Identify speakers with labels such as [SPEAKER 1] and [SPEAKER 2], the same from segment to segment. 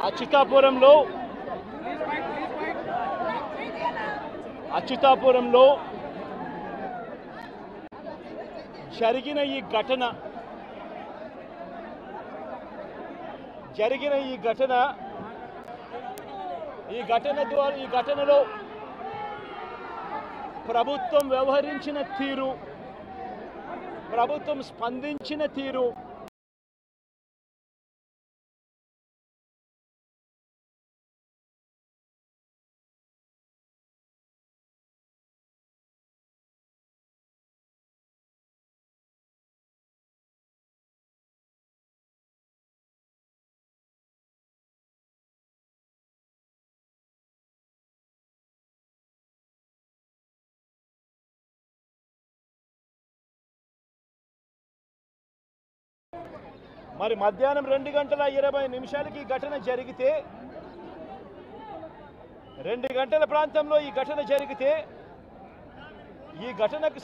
[SPEAKER 1] అచ్యుతాపురంలో జరిగిన ఈ ఘటనలో ప్రభుత్వం వ్యవహరించిన తీరు, ప్రభుత్వం స్పందించిన తీరు మరి మధ్యాహ్నం 2:20 ఈ ఘటన జరిగితే 2 గంటల ప్రాంతంలో ఈ ఘటన జరిగితే ఈ ఘటనకు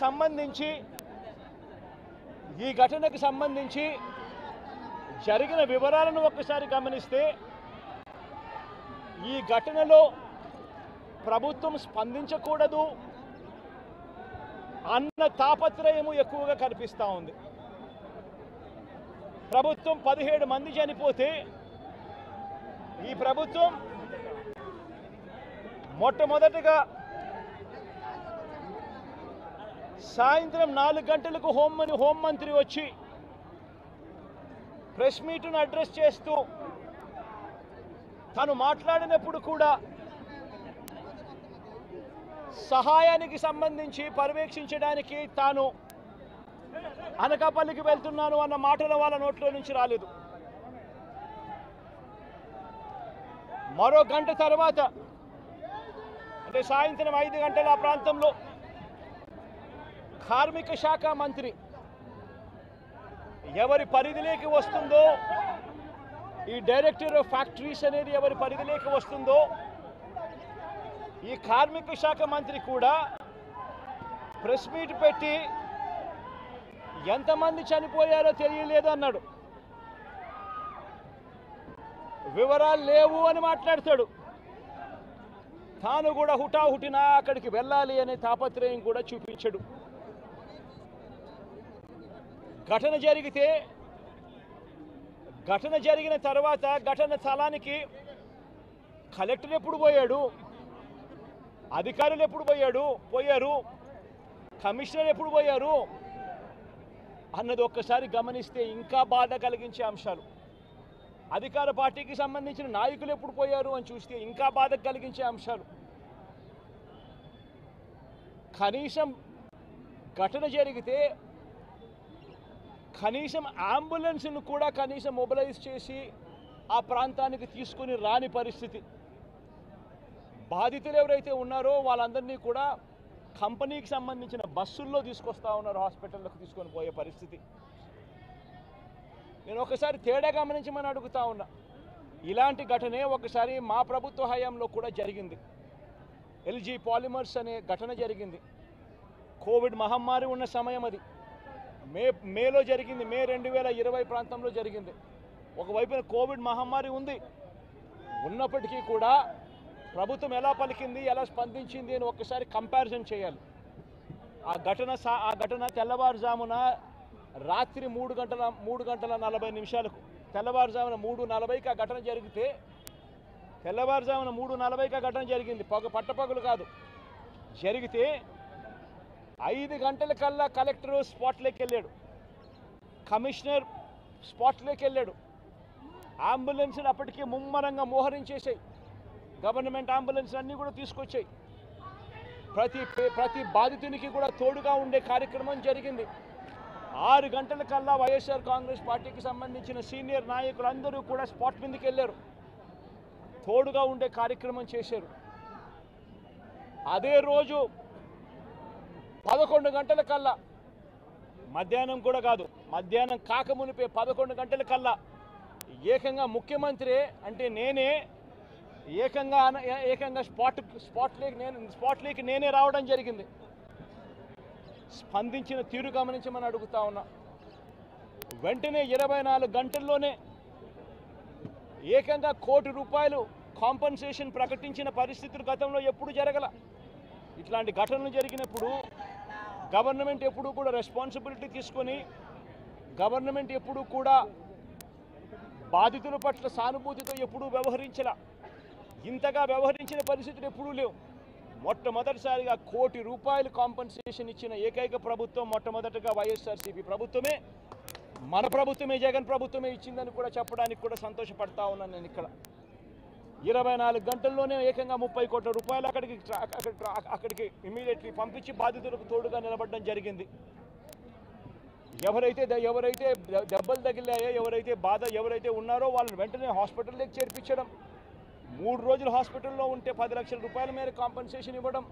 [SPEAKER 1] సంబంధించి జరిగిన వివరాలను ఒక్కసారి గమనిస్తే ఈ ఘటనలో ప్రభుత్వం స్పందించకూడదు అన్న తాపత్రయము ఎక్కువగా కనిపిస్తూ ఉంది. ప్రభుత్వం 17 మంది చనిపోతే ఈ ప్రభుత్వం మొట్టమొదటిగా సాయంత్రం 4 గంటలకు హోంమంత్రి వచ్చి ప్రెస్ మీట్ను అడ్రస్ చేస్తూ తాను మాట్లాడినప్పుడు కూడా సహాయానికి సంబంధించి పర్యవేక్షించడానికి తాను అనకాపల్లికి వెళ్తున్నాను అన్న మాటలు వాళ్ళ నోట్లో నుంచి రాలేదు. మరో గంట తర్వాత అంటే సాయంత్రం 5 గంటల ఆ ప్రాంతంలో కార్మిక శాఖ మంత్రి ఎవరి పరిధిలోకి వస్తుందో, ఈ డైరెక్టర్ ఆఫ్ ఫ్యాక్టరీస్ అనేది ఎవరి పరిధిలోకి వస్తుందో, ఈ కార్మిక శాఖ మంత్రి కూడా ప్రెస్ మీట్ పెట్టి ఎంతమంది చనిపోయారో తెలియలేదు అన్నాడు. వివరాలు లేవు అని మాట్లాడతాడు. తాను కూడా హుటాహుటిన అక్కడికి వెళ్ళాలి అనే తాపత్రయం కూడా చూపించడు. ఘటన జరిగిన తర్వాత ఘటన స్థలానికి కలెక్టర్ ఎప్పుడు పోయాడు, అధికారులు ఎప్పుడు పోయారు, కమిషనర్ ఎప్పుడు పోయారు అన్నది ఒక్కసారి గమనిస్తే ఇంకా బాధ కలిగించే అంశాలు. అధికార పార్టీకి సంబంధించిన నాయకులు ఎప్పుడు పోయారు అని చూస్తే ఇంకా బాధ కలిగించే అంశాలు. కనీసం ఘటన జరిగితే కనీసం అంబులెన్స్ను కూడా కనీసం మొబిలైజ్ చేసి ఆ ప్రాంతానికి తీసుకొని రాని పరిస్థితి. బాధితులు ఎవరైతే ఉన్నారో వాళ్ళందరినీ కూడా కంపెనీకి సంబంధించిన బస్సుల్లో తీసుకొస్తా ఉన్నారు, హాస్పిటల్లోకి తీసుకొని పోయే పరిస్థితి. నేను ఒకసారి తేడా గమనించమని అడుగుతా ఉన్నా. ఇలాంటి ఘటనే ఒకసారి మా ప్రభుత్వ హయాంలో కూడా జరిగింది. ఎల్జీ పాలిమర్స్ అనే ఘటన జరిగింది. కోవిడ్ మహమ్మారి ఉన్న సమయం అది. మేలో జరిగింది, మే 2020 ప్రాంతంలో జరిగింది. ఒకవైపున కోవిడ్ మహమ్మారి ఉన్నప్పటికీ కూడా ప్రభుత్వం ఎలా పలికింది, ఎలా స్పందించింది అని ఒక్కసారి కంపారిజన్ చేయాలి. ఆ ఘటన తెల్లవారుజామున రాత్రి 3:40 తెల్లవారుజామున 3:40కి ఆ ఘటన జరిగితే, తెల్లవారుజామున 3:40కి ఆ ఘటన జరిగింది. పట్టపగలు కాదు. జరిగితే 5 గంటలకల్లా కలెక్టర్ స్పాట్లోకి వెళ్ళాడు, కమిషనర్ స్పాట్లోకి వెళ్ళాడు. అంబులెన్స్ని అప్పటికే ముమ్మరంగా మోహరించేసాయి. గవర్నమెంట్ అంబులెన్స్ అన్నీ కూడా తీసుకొచ్చాయి. ప్రతి బాధితునికి కూడా తోడుగా ఉండే కార్యక్రమం జరిగింది. 6 గంటలకల్లా వైఎస్ఆర్ కాంగ్రెస్ పార్టీకి సంబంధించిన సీనియర్ నాయకులందరూ కూడా స్పాట్ మీదకి వెళ్ళారు, తోడుగా ఉండే కార్యక్రమం చేశారు. అదే రోజు 11 గంటలకల్లా, మధ్యాహ్నం కూడా కాదు, మధ్యాహ్నం కాకమునిపే 11 గంటలకల్లా ఏకంగా ముఖ్యమంత్రి అంటే నేనే ఏకంగా స్పాట్లోకి నేనే రావడం జరిగింది. స్పందించిన తీరు గమనించమని అడుగుతా ఉన్నా. వెంటనే 24 గంటల్లోనే ఏకంగా ₹1 కోటి కాంపన్సేషన్ ప్రకటించిన పరిస్థితులు గతంలో ఎప్పుడు జరగల. ఇట్లాంటి ఘటనలు జరిగినప్పుడు గవర్నమెంట్ ఎప్పుడూ కూడా రెస్పాన్సిబిలిటీ తీసుకొని గవర్నమెంట్ ఎప్పుడూ కూడా బాధితుల పట్ల సానుభూతితో ఎప్పుడూ వ్యవహరించలా. ఇంతగా వ్యవహరించిన పరిస్థితులు ఎప్పుడూ లేవు. మొట్టమొదటిసారిగా ₹1 కోటి కాంపన్సేషన్ ఇచ్చిన ఏకైక ప్రభుత్వం మొట్టమొదటగా వైఎస్ఆర్సీపీ ప్రభుత్వమే. మన ప్రభుత్వమే, జగన్ ప్రభుత్వమే ఇచ్చిందని కూడా చెప్పడానికి కూడా సంతోషపడతా ఉన్నాను నేను. ఇక్కడ 24 గంటల్లోనే ఏకంగా ₹30 కోట్ల అక్కడికి ఇమీడియట్లీ పంపించి బాధితులకు తోడుగా నిలబడడం జరిగింది. ఎవరైతే దెబ్బలు తగిలాయో, ఎవరైతే ఉన్నారో వాళ్ళని వెంటనే హాస్పిటల్లోకి చేర్పించడం, 3 రోజులు హాస్పిటల్లో ఉంటే ₹10 లక్షల మేర కాంపన్సేషన్ ఇవ్వడం,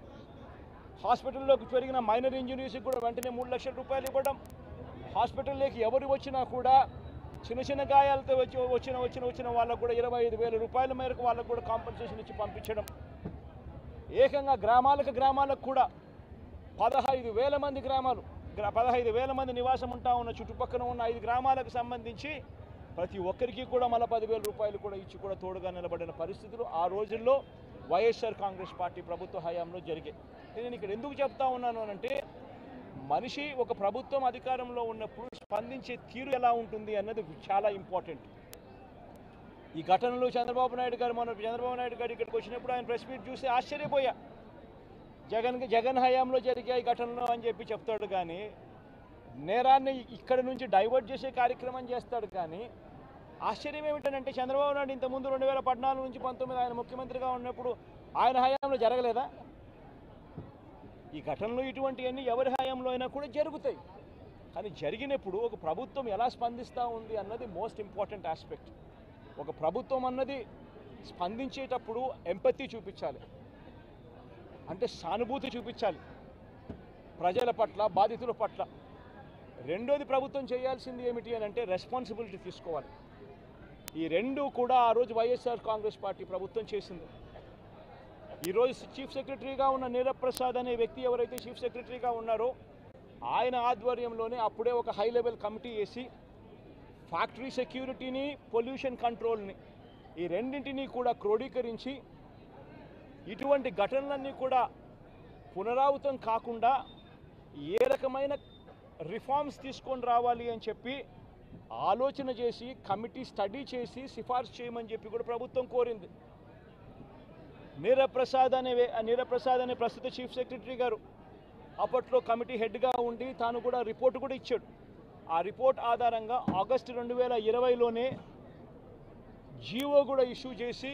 [SPEAKER 1] హాస్పిటల్లోకి జరిగిన మైనర్ ఇంజనీర్స్కి కూడా వెంటనే ₹3 లక్షలు ఇవ్వడం, హాస్పిటల్లోకి ఎవరు వచ్చినా కూడా చిన్న గాయాలతో వచ్చిన వాళ్ళకు కూడా ₹25,000 మేరకు వాళ్ళకు కూడా కాంపన్సేషన్ ఇచ్చి పంపించడం. ఏకంగా గ్రామాలకు కూడా 15,000 మంది 15,000 మంది నివాసం ఉంటా ఉన్న చుట్టుపక్కల ఉన్న 5 గ్రామాలకు సంబంధించి ప్రతి ఒక్కరికి కూడా మళ్ళీ ₹10,000 కూడా ఇచ్చి కూడా తోడుగా నిలబడిన పరిస్థితులు ఆ రోజుల్లో వైఎస్ఆర్ కాంగ్రెస్ పార్టీ ప్రభుత్వ హయాంలో జరిగాయి. నేను ఇక్కడ ఎందుకు చెప్తా ఉన్నాను అంటే, మనిషి ఒక ప్రభుత్వం అధికారంలో ఉన్నప్పుడు స్పందించే తీరు ఎలా ఉంటుంది అన్నది చాలా ఇంపార్టెంట్. ఈ ఘటనలు చంద్రబాబు నాయుడు గారు ఇక్కడికి వచ్చినప్పుడు ఆయన ప్రెస్ మీట్ చూసి ఆశ్చర్యపోయా. జగన్ హయాంలో జరిగే ఈ ఘటనలు అని చెప్పి చెప్తాడు, కానీ నేరాన్ని ఇక్కడ నుంచి డైవర్ట్ చేసే కార్యక్రమం చేస్తాడు. కానీ ఆశ్చర్యం ఏమిటంటే, చంద్రబాబు నాయుడు ఇంతకుముందు 2014 నుంచి 19 ఆయన ముఖ్యమంత్రిగా ఉన్నప్పుడు ఆయన హయాంలో జరగలేదా? ఈ ఘటనలు ఇటువంటివన్నీ ఎవరి హయాంలో అయినా కూడా జరుగుతాయి. కానీ జరిగినప్పుడు ఒక ప్రభుత్వం ఎలా స్పందిస్తూ ఉంది అన్నది మోస్ట్ ఇంపార్టెంట్ ఆస్పెక్ట్. ఒక ప్రభుత్వం అన్నది స్పందించేటప్పుడు ఎంపతి చూపించాలి, అంటే సానుభూతి చూపించాలి ప్రజల పట్ల, బాధితుల పట్ల. రెండోది ప్రభుత్వం చేయాల్సింది ఏమిటి అని అంటే రెస్పాన్సిబిలిటీ తీసుకోవాలి. ఈ రెండు కూడా ఆ రోజు వైఎస్ఆర్ కాంగ్రెస్ పార్టీ ప్రభుత్వం చేసింది. ఈరోజు చీఫ్ సెక్రటరీగా ఉన్న నీరబ్ ప్రసాద్ అనే వ్యక్తి ఎవరైతే చీఫ్ సెక్రటరీగా ఉన్నారో ఆయన ఆధ్వర్యంలోనే అప్పుడే ఒక హై లెవెల్ కమిటీ వేసి ఫ్యాక్టరీ సెక్యూరిటీని, పొల్యూషన్ కంట్రోల్ని, ఈ రెండింటినీ కూడా క్రోడీకరించి ఇటువంటి ఘటనలన్నీ కూడా పునరావృతం కాకుండా ఏ రకమైన రిఫార్మ్స్ తీసుకొని రావాలి అని చెప్పి ఆలోచన చేసి కమిటీ స్టడీ చేసి సిఫార్సు చేయమని చెప్పి కూడా ప్రభుత్వం కోరింది. నీరబ్ ప్రసాద్ అనే ప్రస్తుత చీఫ్ సెక్రటరీ గారు అప్పట్లో కమిటీ హెడ్గా ఉండి తాను కూడా రిపోర్ట్ కూడా ఇచ్చాడు. ఆ రిపోర్ట్ ఆధారంగా ఆగస్టు 2020లోనే జీవో కూడా ఇష్యూ చేసి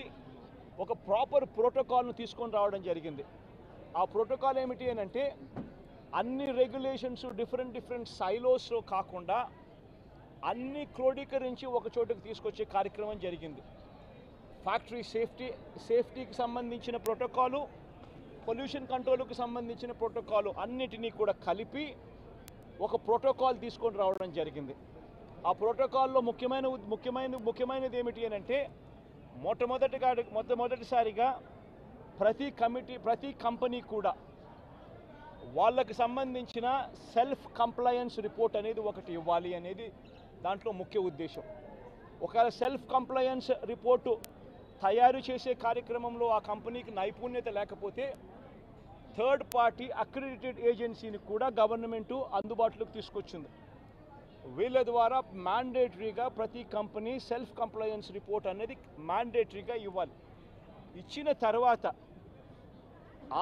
[SPEAKER 1] ఒక ప్రాపర్ ప్రోటోకాల్ను తీసుకొని రావడం జరిగింది. ఆ ప్రోటోకాల్ ఏమిటి అని అంటే, అన్ని రెగ్యులేషన్స్ డిఫరెంట్ సైలోస్లో కాకుండా అన్ని క్రోడీకరించి ఒక చోటుకు తీసుకొచ్చే కార్యక్రమం జరిగింది. ఫ్యాక్టరీ సేఫ్టీకి సంబంధించిన ప్రోటోకాలు, పొల్యూషన్ కంట్రోల్కి సంబంధించిన ప్రోటోకాలు అన్నిటినీ కూడా కలిపి ఒక ప్రోటోకాల్ తీసుకొని రావడం జరిగింది. ఆ ప్రోటోకాల్లో ముఖ్యమైనది ఏమిటి అని అంటే, మొట్టమొదటిసారిగా ప్రతి కంపెనీ కూడా వాళ్ళకి సంబంధించిన సెల్ఫ్ కంప్లయన్స్ రిపోర్ట్ అనేది ఒకటి ఇవ్వాలి అనేది దాంట్లో ముఖ్య ఉద్దేశం. ఒకవేళ సెల్ఫ్ కంప్లయన్స్ రిపోర్టు తయారు చేసే కార్యక్రమంలో ఆ కంపెనీకి నైపుణ్యత లేకపోతే థర్డ్ పార్టీ అక్రిడిటెడ్ ఏజెన్సీని కూడా గవర్నమెంటు అందుబాటులోకి తీసుకొచ్చింది. వీళ్ళ ద్వారా మ్యాండేటరీగా ప్రతి కంపెనీ సెల్ఫ్ కంప్లయన్స్ రిపోర్ట్ అనేది మ్యాండేటరీగా ఇవ్వాలి. ఇచ్చిన తర్వాత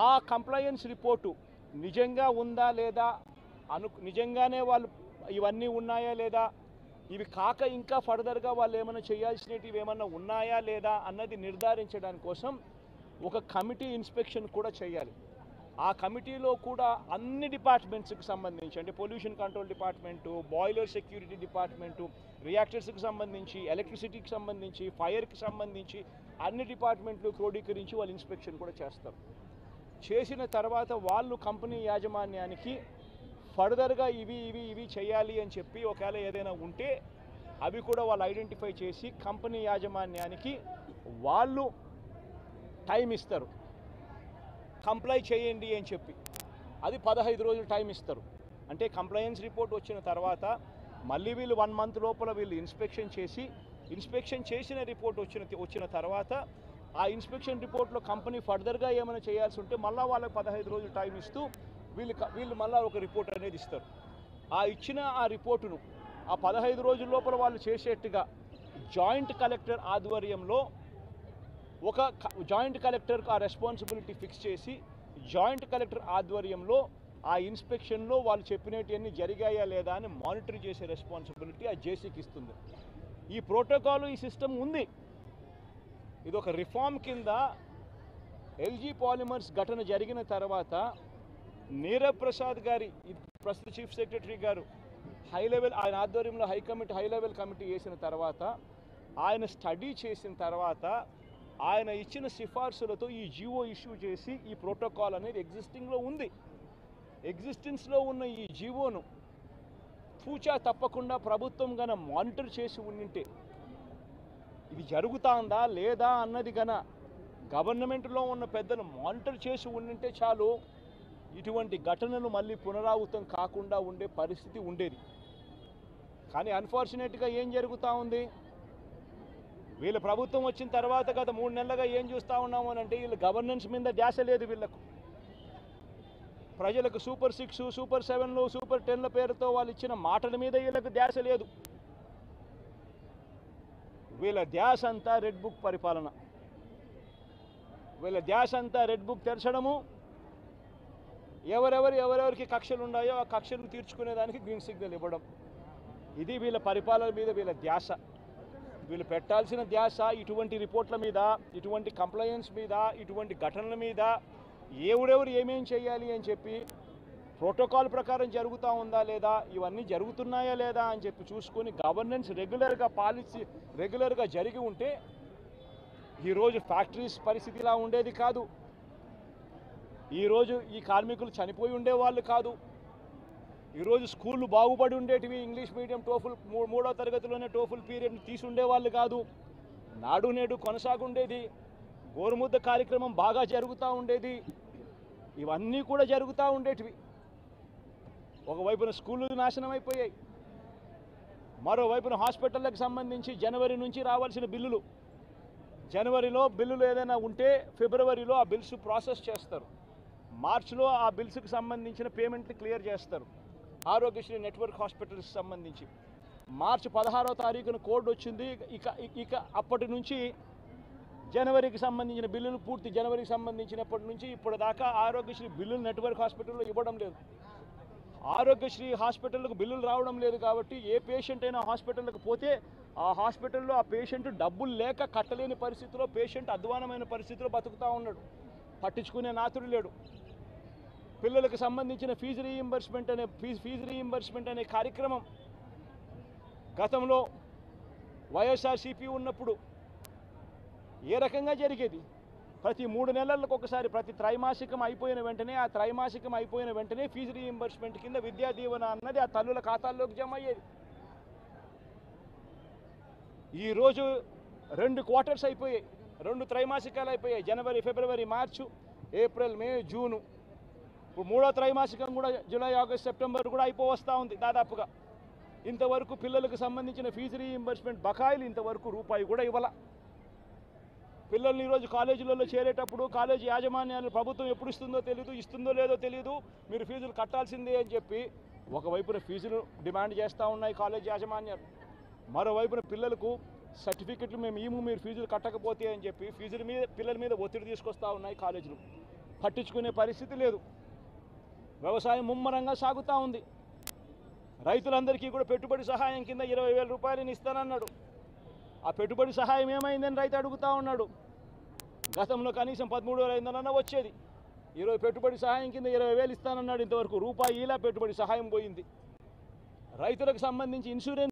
[SPEAKER 1] ఆ కంప్లయన్స్ రిపోర్టు నిజంగా ఉందా లేదా, నిజంగానే వాళ్ళు ఇవన్నీ ఉన్నాయా లేదా, ఇవి కాక ఇంకా ఫర్దర్గా వాళ్ళు ఏమైనా చేయాల్సినవి ఏమన్నా ఉన్నాయా లేదా అన్నది నిర్ధారించడానికి కోసం ఒక కమిటీ ఇన్స్పెక్షన్ కూడా చేయాలి. ఆ కమిటీలో కూడా అన్ని డిపార్ట్మెంట్స్కి సంబంధించి, అంటే pollution control department, boiler security department, రియాక్టర్స్కి సంబంధించి, ఎలక్ట్రిసిటీకి సంబంధించి, ఫైర్కి సంబంధించి అన్ని డిపార్ట్మెంట్లు క్రోడీకరించి వాళ్ళు ఇన్స్పెక్షన్ కూడా చేస్తారు. చేసిన తర్వాత వాళ్ళు కంపెనీ యాజమాన్యానికి ఫర్దర్గా ఇవి చేయాలి అని చెప్పి ఒకవేళ ఏదైనా ఉంటే అవి కూడా వాళ్ళు ఐడెంటిఫై చేసి కంపెనీ యాజమాన్యానికి వాళ్ళు టైం ఇస్తారు, కంప్లై చేయండి అని చెప్పి. అది 15 రోజులు టైం ఇస్తారు. అంటే కంప్లయన్స్ రిపోర్ట్ వచ్చిన తర్వాత మళ్ళీ వీళ్ళు 1 మంత్ లోపల వీళ్ళు ఇన్స్పెక్షన్ చేసి ఇన్స్పెక్షన్ చేసిన రిపోర్ట్ వచ్చిన తర్వాత ఆ ఇన్స్పెక్షన్ రిపోర్ట్లో కంపెనీ ఫర్దర్గా ఏమైనా చేయాల్సి ఉంటే మళ్ళీ వాళ్ళకి 15 రోజులు టైం ఇస్తూ వీళ్ళు మళ్ళీ ఒక రిపోర్ట్ అనేది ఇస్తారు. ఆ ఇచ్చిన ఆ రిపోర్టును ఆ 15 రోజుల లోపల వాళ్ళు చేసేట్టుగా జాయింట్ కలెక్టర్ ఆధ్వర్యంలో ఒక జాయింట్ కలెక్టర్కి ఆ రెస్పాన్సిబిలిటీ ఫిక్స్ చేసి జాయింట్ కలెక్టర్ ఆధ్వర్యంలో ఆ ఇన్స్పెక్షన్లో వాళ్ళు చెప్పినవన్నీ జరిగాయా లేదా అని మానిటర్ చేసే రెస్పాన్సిబిలిటీ ఆ జేసీకి ఇస్తుంది. ఈ ప్రోటోకాల్ ఈ సిస్టమ్ ఉంది. ఇది ఒక రిఫార్మ్ కింద ఎల్జీ పాలిమర్స్ ఘటన జరిగిన తర్వాత నీరవ్ ప్రసాద్ గారి ప్రస్తుత చీఫ్ సెక్రటరీ గారు హై లెవెల్ ఆయన ఆధ్వర్యంలో హై లెవెల్ కమిటీ వేసిన తర్వాత ఆయన స్టడీ చేసిన తర్వాత ఆయన ఇచ్చిన సిఫార్సులతో ఈ జియో ఇష్యూ చేసి ఈ ప్రోటోకాల్ అనేది ఎగ్జిస్టింగ్లో ఉంది. ఎగ్జిస్టెన్స్లో ఉన్న ఈ జియోను పూచా తప్పకుండా ప్రభుత్వం గన మానిటర్ చేసి ఉండింటే ఇది జరుగుతుందా లేదా అన్నది గన గవర్నమెంట్లో ఉన్న పెద్దలు మానిటర్ చేసి ఉండింటే చాలు ఇటువంటి ఘటనలు మళ్ళీ పునరావృతం కాకుండా ఉండే పరిస్థితి ఉండేది. కానీ అన్ఫార్చునేట్గా ఏం జరుగుతూ ఉంది, వీళ్ళ ప్రభుత్వం వచ్చిన తర్వాత గత 3 నెలలుగా ఏం చూస్తూ ఉన్నాము అని అంటే వీళ్ళ గవర్నెన్స్ మీద ధ్యాస లేదు. వీళ్ళకు ప్రజలకు సూపర్ 6, సూపర్ 7, సూపర్ 10ల పేరుతో వాళ్ళు ఇచ్చిన మాటల మీద వీళ్ళకు ధ్యాస లేదు. వీళ్ళ ధ్యాస అంతా రెడ్ బుక్ పరిపాలన. వీళ్ళ ధ్యాస అంతా రెడ్ బుక్ తెరచడము, ఎవరెవరికి కక్షలు ఉన్నాయో ఆ కక్షలు తీర్చుకునేదానికి గ్రీన్ సిగ్నల్ ఇవ్వడం. ఇది వీళ్ళ పరిపాలన మీద వీళ్ళ ధ్యాస. వీళ్ళు పెట్టాల్సిన ధ్యాస ఇటువంటి రిపోర్ట్ల మీద, ఇటువంటి కంప్లైంట్స్ మీద, ఇటువంటి ఘటనల మీద ఎవరెవరు ఏమేం చేయాలి అని చెప్పి ప్రోటోకాల్ ప్రకారం జరుగుతూ ఉందా లేదా, ఇవన్నీ జరుగుతున్నాయా లేదా అని చెప్పి చూసుకొని గవర్నెన్స్ రెగ్యులర్గా పాలసీ రెగ్యులర్గా జరిగి ఉంటే ఈరోజు ఫ్యాక్టరీస్ పరిస్థితి ఇలా ఉండేది కాదు. ఈరోజు ఈ కార్మికులు చనిపోయి ఉండేవాళ్ళు కాదు. ఈరోజు స్కూళ్ళు బాగుపడి ఉండేటివి. ఇంగ్లీష్ మీడియం టోఫుల్ 3వ తరగతిలోనే టోఫుల్ పీరియడ్ని తీసుండేవాళ్ళు కాదు. నాడు నేడు కొనసాగుండేది. గోరుముద్ద కార్యక్రమం బాగా జరుగుతూ ఉండేది. ఇవన్నీ కూడా జరుగుతూ ఉండేటివి. ఒకవైపున స్కూళ్ళు నాశనం అయిపోయాయి, మరోవైపున హాస్పిటళ్ళకి సంబంధించి జనవరి నుంచి రావాల్సిన బిల్లులు, జనవరిలో బిల్లులు ఏదైనా ఉంటే ఫిబ్రవరిలో ఆ బిల్స్ ప్రాసెస్ చేస్తారు, మార్చిలో ఆ బిల్స్కి సంబంధించిన పేమెంట్లు క్లియర్ చేస్తారు. ఆరోగ్యశ్రీ నెట్వర్క్ హాస్పిటల్స్కి సంబంధించి మార్చి 16వ తారీఖున కోడ్ వచ్చింది. ఇక అప్పటి నుంచి జనవరికి సంబంధించిన బిల్లులు పూర్తి జనవరికి సంబంధించినప్పటి నుంచి ఇప్పటిదాకా ఆరోగ్యశ్రీ బిల్లులు నెట్వర్క్ హాస్పిటల్లో ఇవ్వడం లేదు. ఆరోగ్యశ్రీ హాస్పిటల్కు బిల్లులు రావడం లేదు కాబట్టి ఏ పేషెంట్ అయినా హాస్పిటల్కి పోతే ఆ హాస్పిటల్లో ఆ పేషెంట్ డబ్బులు లేక కట్టలేని పరిస్థితిలో పేషెంట్ అధ్వానమైన పరిస్థితిలో బతుకుతూ ఉన్నాడు. పట్టించుకునే నాతుడు లేడు. పిల్లలకు సంబంధించిన ఫీజు రీయింబర్స్మెంట్ అనే కార్యక్రమం గతంలో వైఎస్ఆర్సీపీ ఉన్నప్పుడు ఏ రకంగా జరిగేది? ప్రతి 3 నెలలకు ఒకసారి, ప్రతి త్రైమాసికం అయిపోయిన వెంటనే ఆ త్రైమాసికం అయిపోయిన వెంటనే ఫీజు రీయింబర్స్మెంట్ కింద విద్యా దీవెన అన్నది ఆ తల్లుల ఖాతాల్లోకి జమ అయ్యేది. ఈరోజు 2 క్వార్టర్స్ అయిపోయాయి, 2 త్రైమాసికాలు అయిపోయాయి. జనవరి, ఫిబ్రవరి, మార్చు, ఏప్రిల్, మే, జూను. ఇప్పుడు 3వ త్రైమాసికం కూడా జూలై, ఆగస్ట్, సెప్టెంబర్ కూడా అయిపోవస్తూ ఉంది దాదాపుగా. ఇంతవరకు పిల్లలకు సంబంధించిన ఫీజు రీయింబర్స్మెంట్ బకాయిలు ఇంతవరకు రూపాయి కూడా ఇవ్వాల. పిల్లల్ని ఈరోజు కాలేజీలలో చేరేటప్పుడు కాలేజీ యాజమాన్యాలు ప్రభుత్వం ఎప్పుడు ఇస్తుందో తెలియదు, ఇస్తుందో లేదో తెలియదు, మీరు ఫీజులు కట్టాల్సిందే అని చెప్పి ఒకవైపున ఫీజులు డిమాండ్ చేస్తూ ఉన్నాయి కాలేజీ యాజమాన్యాలు, మరోవైపున పిల్లలకు సర్టిఫికెట్లు మేము మీరు ఫీజులు కట్టకపోతే అని చెప్పి పిల్లల మీద ఒత్తిడి తీసుకొస్తూ ఉన్నాయి కాలేజీలు. పట్టించుకునే పరిస్థితి లేదు. వ్యవసాయం ముమ్మరంగా సాగుతూ ఉంది. రైతులందరికీ కూడా పెట్టుబడి సహాయం కింద 20,000 రూపాయలని ఇస్తానన్నాడు. ఆ పెట్టుబడి సహాయం ఏమైందని రైతు అడుగుతూ ఉన్నాడు. గతంలో కనీసం 13,500 వచ్చేది. ఈరోజు పెట్టుబడి సహాయం కింద 20,000 ఇస్తానన్నాడు. ఇంతవరకు రూపాయి ఇలా పెట్టుబడి సహాయం పోయింది. రైతులకు సంబంధించి ఇన్సూరెన్స్